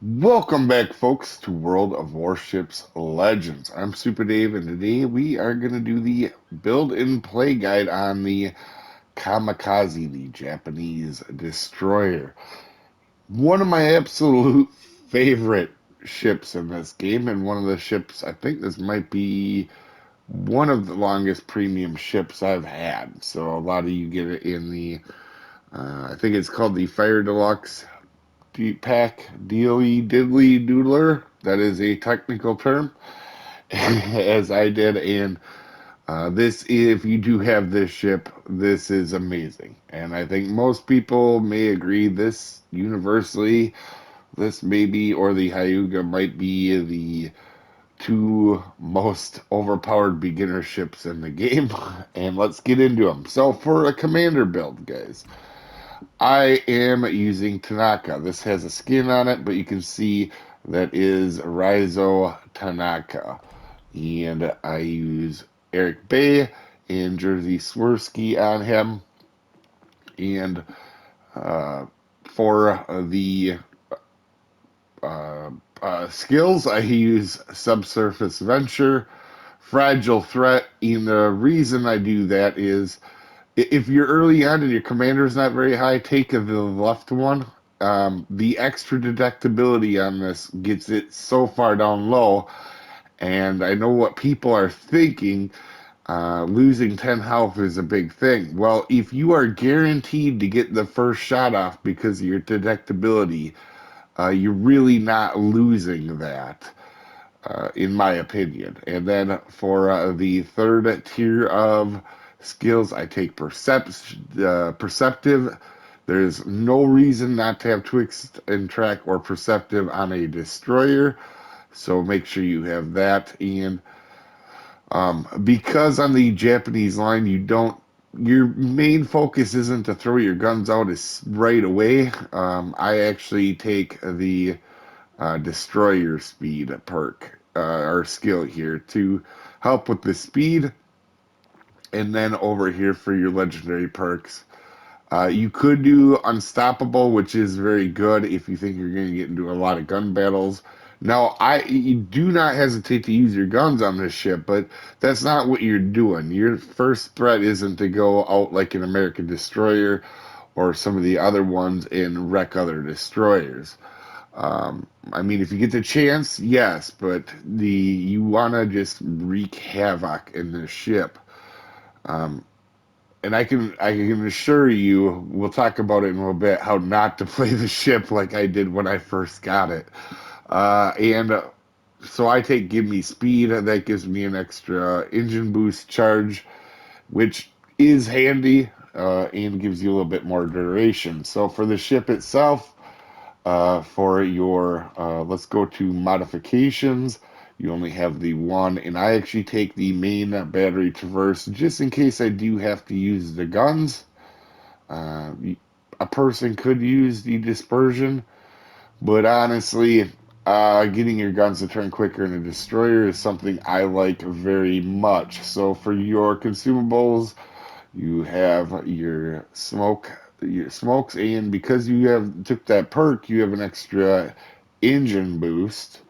Welcome back, folks, to World of Warships Legends. I'm Soopa-Dave, and today we are going to do the build and play guide on the Kamikaze, the Japanese destroyer. One of my absolute favorite ships in this game, and one of the ships, I think this might be one of the longest premium ships I've had. So a lot of you get it in the, I think it's called the Fire Deluxe Deep Pack Dealy Diddly Doodler. That is a technical term, as I did. And this, if you do have this ship, this is amazing. And I think most people may agree this universally, this maybe, or the Hyuga might be the two most overpowered beginner ships in the game. And let's get into them. So, for a commander build, guys. I am using Tanaka. This has a skin on it, but you can see that is Raizo Tanaka. And I use Eric Bay and Jersey Swirsky on him. And uh, for the uh, skills, I use Subsurface Venture, Fragile Threat. And the reason I do that is if you're early on and your commander is not very high, take the left one. The extra detectability on this gets it so far down low, and I know what people are thinking. Losing 10 health is a big thing. Well, if you are guaranteed to get the first shot off because of your detectability, you're really not losing that, in my opinion. And then for the third tier of skills, I take perceptive. There's no reason not to have Twixt and Track or Perceptive on a destroyer, so make sure you have that. And because on the Japanese line, your main focus isn't to throw your guns out as right away. I actually take the destroyer speed perk or skill here to help with the speed. And then over here for your legendary perks, you could do Unstoppable, which is very good if you think you're going to get into a lot of gun battles. Now, you do not hesitate to use your guns on this ship, but that's not what you're doing. Your first threat isn't to go out like an American destroyer or some of the other ones and wreck other destroyers. I mean, if you get the chance, yes, but you want to just wreak havoc in this ship. Um, and I can assure you, we'll talk about it in a little bit, how not to play the ship like I did when I first got it. And so I take Give Me Speed, and that gives me an extra engine boost charge, which is handy and gives you a little bit more duration. So for the ship itself, for your, let's go to modifications. You only have the one, and I actually take the main battery traverse just in case I do have to use the guns. Uh, a person could use the dispersion, but honestly, getting your guns to turn quicker in a destroyer is something I like very much. So for your consumables, you have your smokes, and because you have took that perk, you have an extra engine boost,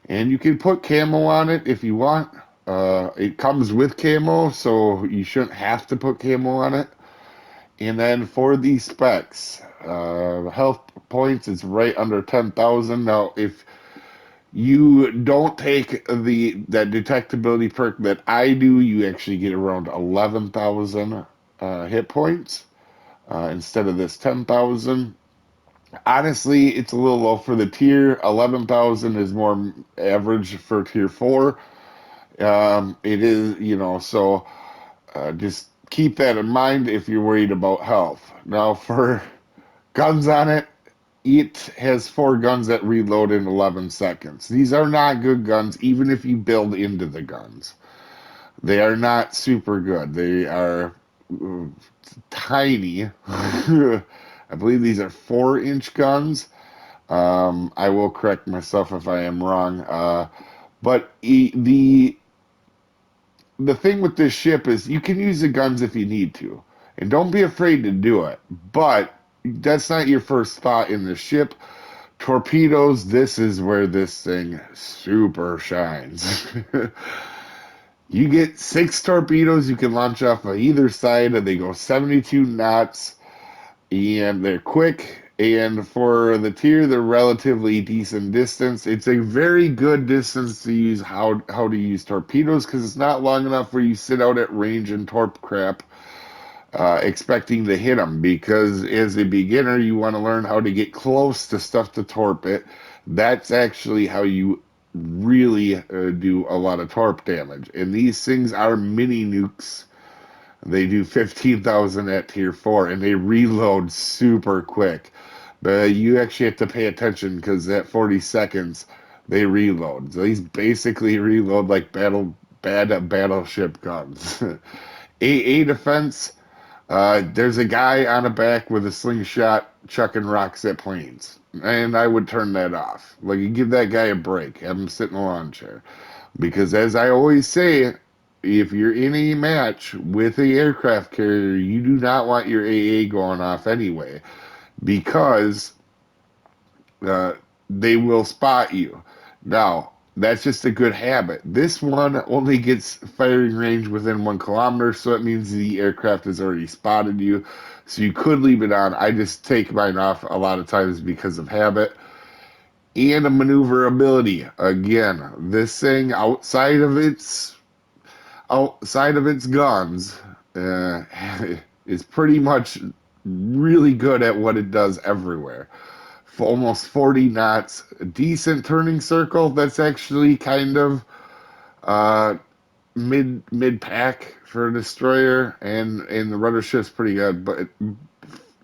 and you can put camo on it if you want. It comes with camo, so you shouldn't have to put camo on it. And then for the specs, health points is right under 10,000. Now, if you don't take that detectability perk that I do, you actually get around 11,000 hit points instead of this 10,000. Honestly, it's a little low for the tier. 11,000 is more average for tier 4. It is, so just keep that in mind if you're worried about health. Now, for guns on it, it has 4 guns that reload in 11 seconds. These are not good guns, even if you build into the guns. They are not super good. They are uh, tiny. I believe these are 4-inch guns. I will correct myself if I am wrong. But the thing with this ship is you can use the guns if you need to, and don't be afraid to do it. But that's not your first thought in the ship. Torpedoes, this is where this thing super shines. You get 6 torpedoes you can launch off of either side, and they go 72 knots, and they're quick. And for the tier, they're relatively decent distance. It's a very good distance to use how to use torpedoes because it's not long enough where you sit out at range and torp crap expecting to hit them. Because as a beginner, you want to learn how to get close to stuff to torp it. That's actually how you really do a lot of torp damage. And these things are mini nukes. They do 15,000 at tier 4 and they reload super quick. But you actually have to pay attention because at 40 seconds they reload. So these basically reload like bad battleship guns. AA defense, there's a guy on a back with a slingshot chucking rocks at planes. And I would turn that off. Like, you give that guy a break. Have him sit in a lawn chair. Because as I always say, if you're in a match with a aircraft carrier, you do not want your AA going off anyway. Because uh, they will spot you. Now, that's just a good habit. This one only gets firing range within 1 kilometer, so that means the aircraft has already spotted you. So you could leave it on. I just take mine off a lot of times because of habit. And a maneuverability. Again, this thing outside of its guns uh, is pretty much really good at what it does everywhere. For almost 40 knots, a decent turning circle. That's actually kind of uh, mid pack for a destroyer, and the rudder shift's pretty good, but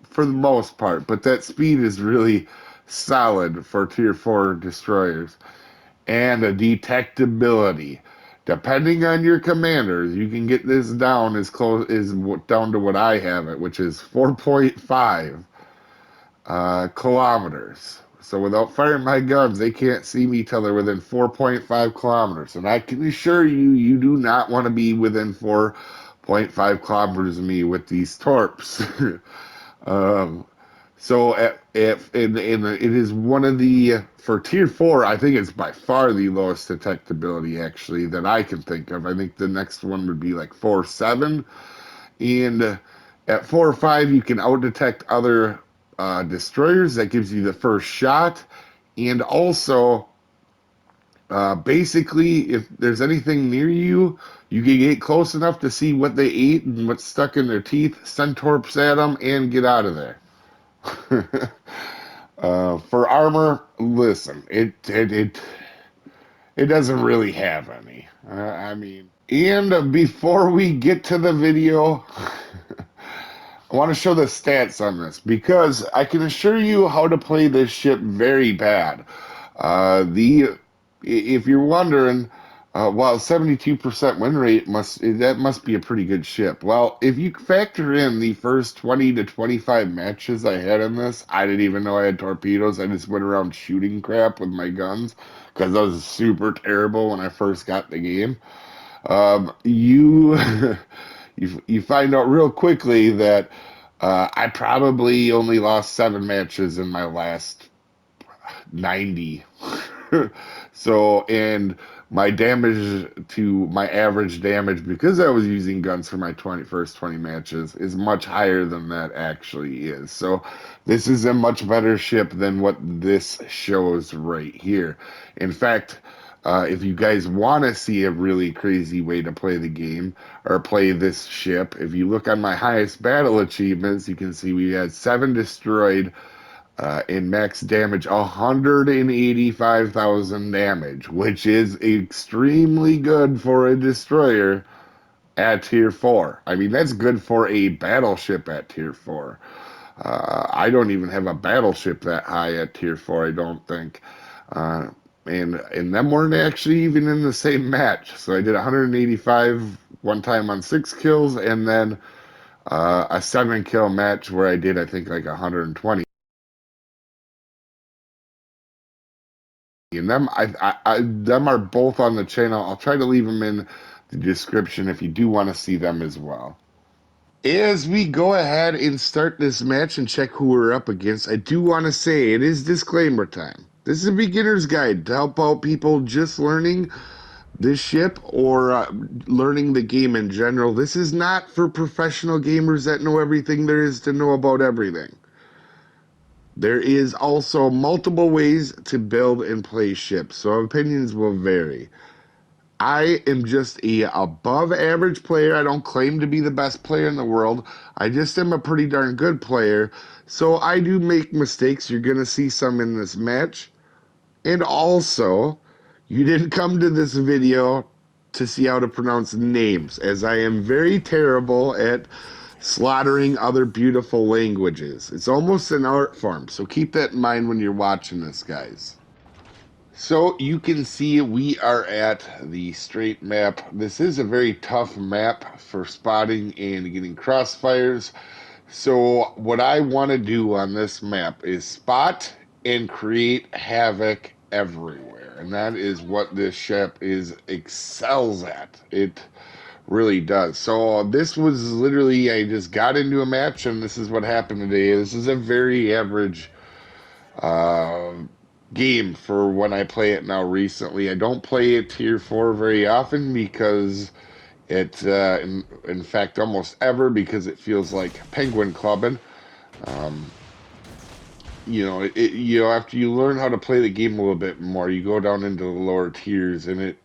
for the most part. But that speed is really solid for tier 4 destroyers, and a detectability. Depending on your commanders, you can get this down as close as down to what I have it, which is 4.5 kilometers. So without firing my guns, they can't see me till they're within 4.5 kilometers. And I can assure you, you do not want to be within 4.5 kilometers of me with these torps. um, so it is one of the for tier 4. I think it's by far the lowest detectability actually that I can think of. I think the next one would be like 4.7, and at 4 or 5 you can out detect other destroyers. That gives you the first shot, and also basically if there's anything near you, you can get close enough to see what they ate and what's stuck in their teeth, send torps at them, and get out of there. For armor, listen, it doesn't really have any. I mean, and before we get to the video, I want to show the stats on this because I can assure you how to play this ship very bad. The If you're wondering, well, 72% win rate must be a pretty good ship. Well, if you factor in the first 20 to 25 matches I had in this, I didn't even know I had torpedoes. I just went around shooting crap with my guns because I was super terrible when I first got the game. You you find out real quickly that I probably only lost 7 matches in my last 90. So, and my damage to my average damage, because I was using guns for my first 20 matches, is much higher than that actually is. So, this is a much better ship than what this shows right here. In fact, if you guys want to see a really crazy way to play the game or play this ship, if you look on my highest battle achievements, you can see we had 7 destroyed in max damage, 185,000 damage, which is extremely good for a destroyer at tier 4. I mean, that's good for a battleship at tier 4. I don't even have a battleship that high at tier 4, I don't think. Uh, and them weren't actually even in the same match. So I did 185 one time on 6 kills, and then a 7 kill match where I did, I think, like 120. And them are both on the channel. I'll try to leave them in the description if you do want to see them as well. As we go ahead and start this match and check who we're up against, I do want to say it is disclaimer time. This is a beginner's guide to help out people just learning this ship or learning the game in general. This is not for professional gamers that know everything there is to know about everything. There is also multiple ways to build and play ships, so opinions will vary. I am just a above average player. I don't claim to be the best player in the world. I just am a pretty darn good player. So I do make mistakes. You're going to see some in this match. And also, you didn't come to this video to see how to pronounce names, as I am very terrible at slaughtering other beautiful languages. It's almost an art form, so keep that in mind when you're watching this, guys. So you can see we are at the straight map. This is a very tough map for spotting and getting crossfires. So what I want to do on this map is spot and create havoc everywhere. And that is what this ship excels at. It really does. So this was literally, I just got into a match and this is what happened today. This is a very average game for when I play it now recently. I don't play it tier 4 very often because in fact, almost ever, because it feels like penguin clubbing. After you learn how to play the game a little bit more, you go down into the lower tiers, and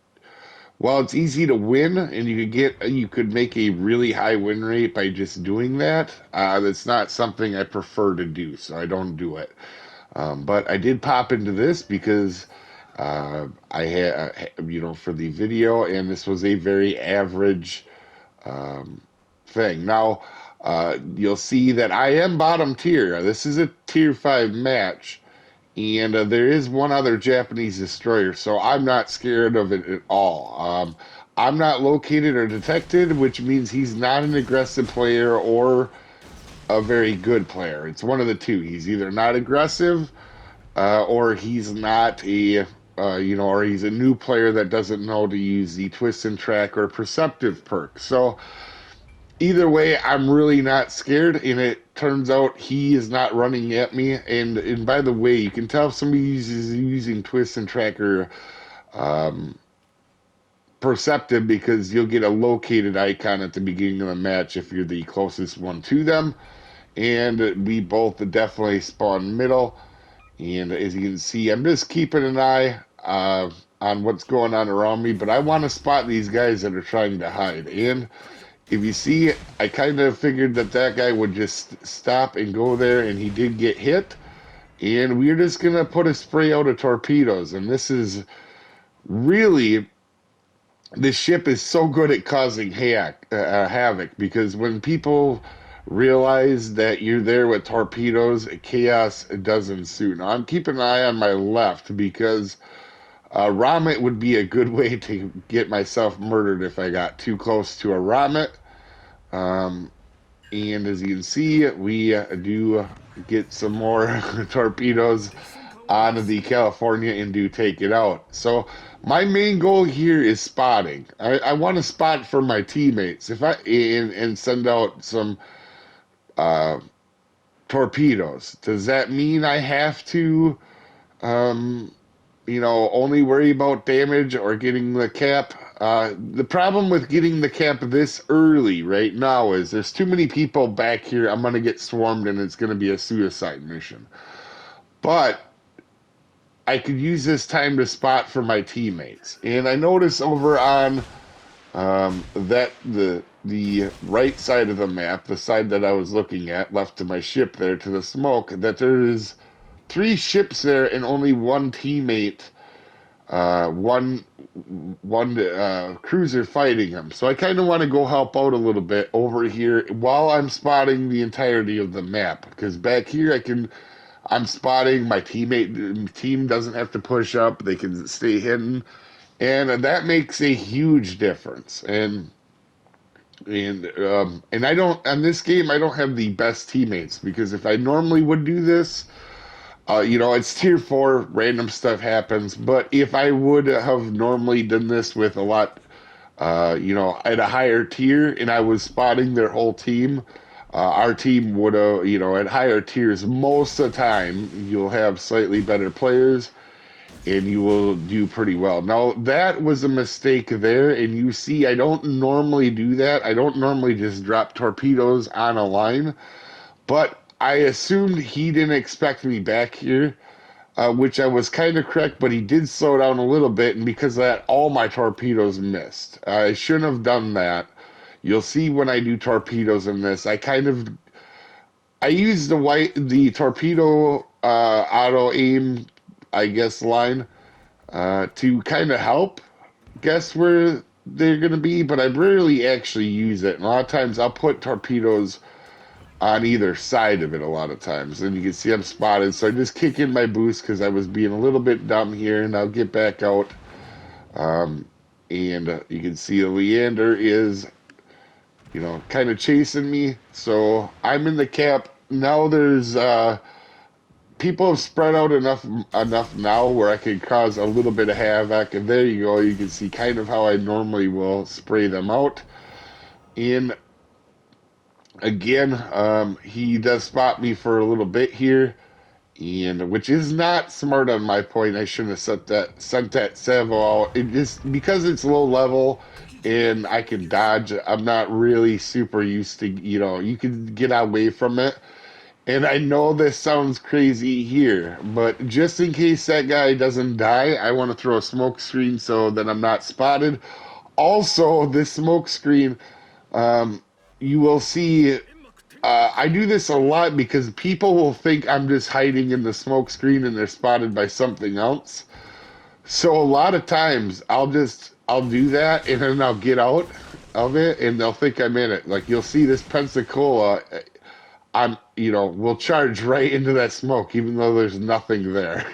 while it's easy to win, and you could make a really high win rate by just doing that, that's not something I prefer to do, so I don't do it. But I did pop into this because I had, for the video, and this was a very average thing. Now, you'll see that I am bottom tier. This is a tier 5 match, and there is one other Japanese destroyer, so I'm not scared of it at all. I'm not located or detected, which means he's not an aggressive player or a very good player. It's one of the two. He's either not aggressive, or he's not or he's a new player that doesn't know to use the twist and track or perceptive perk. So either way, I'm really not scared, and it turns out he is not running at me. And by the way, you can tell if somebody is using twist and tracker perceptive, because you'll get a located icon at the beginning of the match if you're the closest one to them. And we both definitely spawn middle. And as you can see, I'm just keeping an eye on what's going on around me, but I want to spot these guys that are trying to hide. And if you see, I kind of figured that guy would just stop and go there, and he did get hit. And we're just going to put a spray out of torpedoes. And this is really, this ship is so good at causing havoc, because when people realize that you're there with torpedoes, chaos does ensue. Now, I'm keeping an eye on my left, because Romet would be a good way to get myself murdered if I got too close to a Romet. And as you can see, we do get some more torpedoes on the California and do take it out. So my main goal here is spotting. I want to spot for my teammates and send out some torpedoes. Does that mean I have to only worry about damage or getting the cap? The problem with getting the cap this early right now is there's too many people back here. I'm going to get swarmed, and it's going to be a suicide mission. But I could use this time to spot for my teammates. And I notice over on the right side of the map, the side that I was looking at, left to my ship there to the smoke, that there is 3 ships there and only one teammate, one cruiser fighting them. So I kind of want to go help out a little bit over here while I'm spotting the entirety of the map, because back here I'm spotting my team doesn't have to push up, they can stay hidden, and that makes a huge difference. And I don't, on this game, I don't have the best teammates, because if I normally would do this, it's tier 4, random stuff happens. But if I would have normally done this with a lot at a higher tier, and I was spotting their whole team. Our team would have, at higher tiers, most of the time, you'll have slightly better players and you will do pretty well. Now, that was a mistake there, and you see, I don't normally do that. I don't normally just drop torpedoes on a line, but I assumed he didn't expect me back here, which I was kind of correct, but he did slow down a little bit, and because of that, all my torpedoes missed. I shouldn't have done that. You'll see when I do torpedoes in this, I use the torpedo auto aim, I guess, line to kind of help guess where they're going to be, but I rarely actually use it. And a lot of times I'll put torpedoes on either side of it a lot of times. And you can see I'm spotted, so I just kick in my boost because I was being a little bit dumb here, and I'll get back out. And you can see Leander is, kind of chasing me. So I'm in the cap. Now there's people have spread out enough now where I can cause a little bit of havoc. And there you go. You can see kind of how I normally will spray them out. And again, he does spot me for a little bit here, and which is not smart on my point. I shouldn't have sent that Savo out. It just because it's low level and I can dodge. I'm not really super used to, you can get away from it. And I know this sounds crazy here, but just in case that guy doesn't die, I want to throw a smoke screen so that I'm not spotted. Also, this smoke screen, you will see, I do this a lot because people will think I'm just hiding in the smoke screen and they're spotted by something else. So a lot of times I'll do that and then I'll get out of it and they'll think I'm in it. Like you'll see this Pensacola, will charge right into that smoke even though there's nothing there.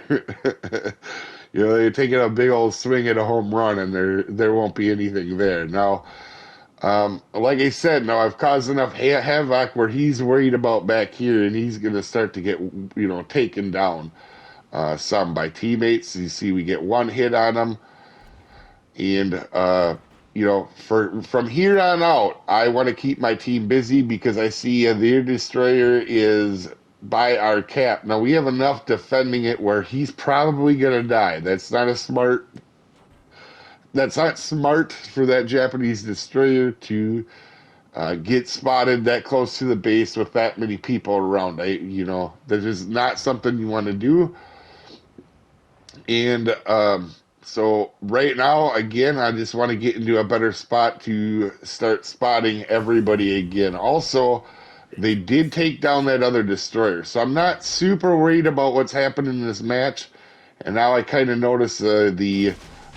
They're taking a big old swing at a home run and there won't be anything there. Now, like I said, now I've caused enough havoc where he's worried about back here, and he's going to start to get, taken down some by teammates. You see, we get one hit on him, and from here on out, I want to keep my team busy because I see their destroyer is by our cap. Now we have enough defending it where he's probably going to die. That's not smart for that Japanese destroyer to get spotted that close to the base with that many people around. That is not something you want to do. And so right now, again, I just want to get into a better spot to start spotting everybody again. Also, they did take down that other destroyer, so I'm not super worried about what's happening in this match. And now I kind of notice the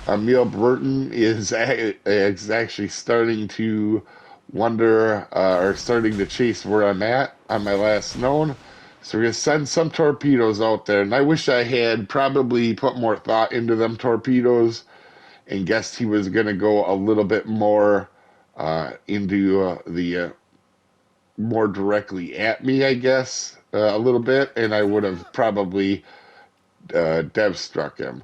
Emil Burton is actually starting to wonder or starting to chase where I'm at on my last known. So we're going to send some torpedoes out there. And I wish I had probably put more thought into them torpedoes and guessed he was going to go a little bit more into the more directly at me, I guess, a little bit. And I would have probably dev struck him.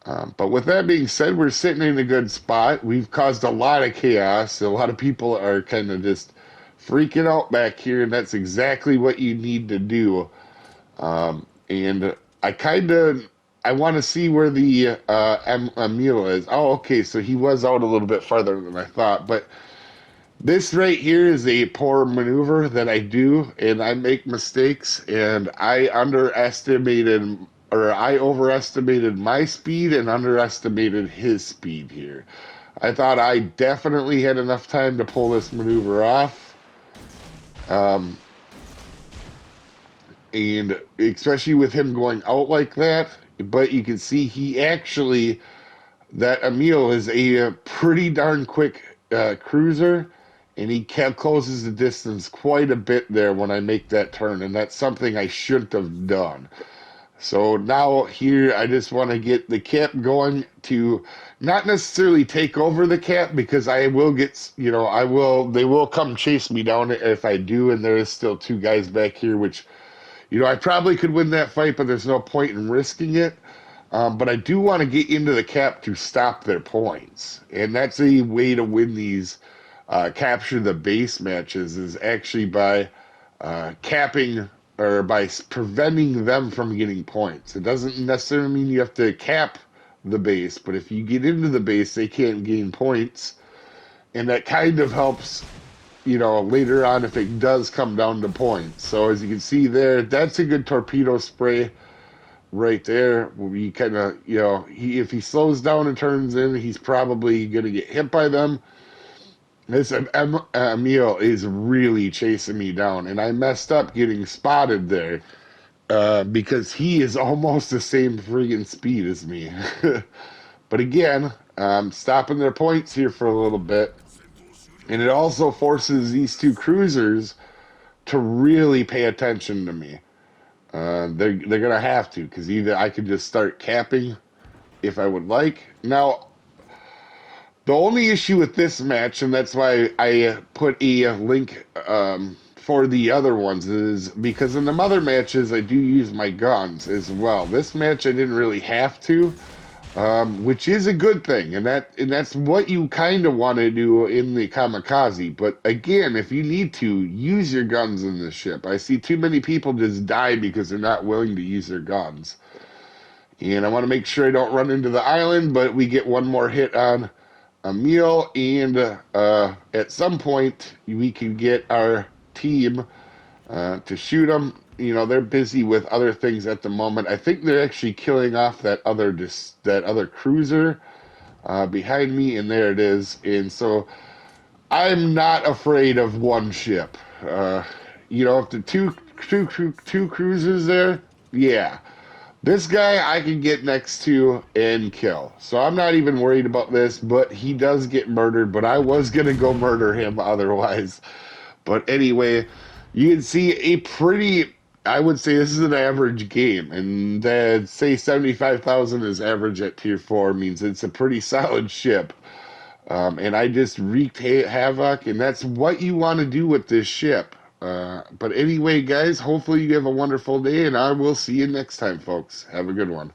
But with that being said, we're sitting in a good spot. We've caused a lot of chaos. A lot of people are kind of just freaking out back here, and that's exactly what you need to do. And I want to see where the Emil is. Oh, okay, so he was out a little bit farther than I thought. But this right here is a poor maneuver that I do, and I make mistakes, and I overestimated my speed and underestimated his speed here. I thought I definitely had enough time to pull this maneuver off. And especially with him going out like that, but you can see that Emil is a pretty darn quick cruiser, and he closes the distance quite a bit there when I make that turn, and that's something I shouldn't have done. So now here, I just want to get the cap going to not necessarily take over the cap because I will get, they will come chase me down if I do. And there is still two guys back here, which, I probably could win that fight, but there's no point in risking it. But I do want to get into the cap to stop their points. And that's a way to win these capture the base matches is actually by capping or by preventing them from getting points. It doesn't necessarily mean you have to cap the base, but if you get into the base, they can't gain points. And that kind of helps, later on if it does come down to points. So as you can see there, that's a good torpedo spray right there. We kind of, if he slows down and turns in, he's probably going to get hit by them. This Emil is really chasing me down, and I messed up getting spotted there because he is almost the same friggin' speed as me. But again, stopping their points here for a little bit, and it also forces these two cruisers to really pay attention to me. They're gonna have to, because either I could just start capping if I would like. Now, the only issue with this match, and that's why I put a link for the other ones, is because in the other matches I do use my guns as well. This match I didn't really have to, which is a good thing, and that's what you kind of want to do in the Kamikaze. But again, if you need to, use your guns in this ship. I see too many people just die because they're not willing to use their guns. And I want to make sure I don't run into the island, but we get one more hit on Emil, and at some point we can get our team to shoot them. They're busy with other things at the moment. I think they're actually killing off that other cruiser behind me, and there it is. And so I'm not afraid of one ship. If the two cruisers there, yeah. This guy I can get next to and kill. So I'm not even worried about this, but he does get murdered, but I was going to go murder him otherwise. But anyway, you can see I would say this is an average game. And say 75,000 is average at tier 4 means it's a pretty solid ship. And I just wreaked havoc, and that's what you want to do with this ship. But anyway, guys, hopefully you have a wonderful day, and I will see you next time, folks. Have a good one.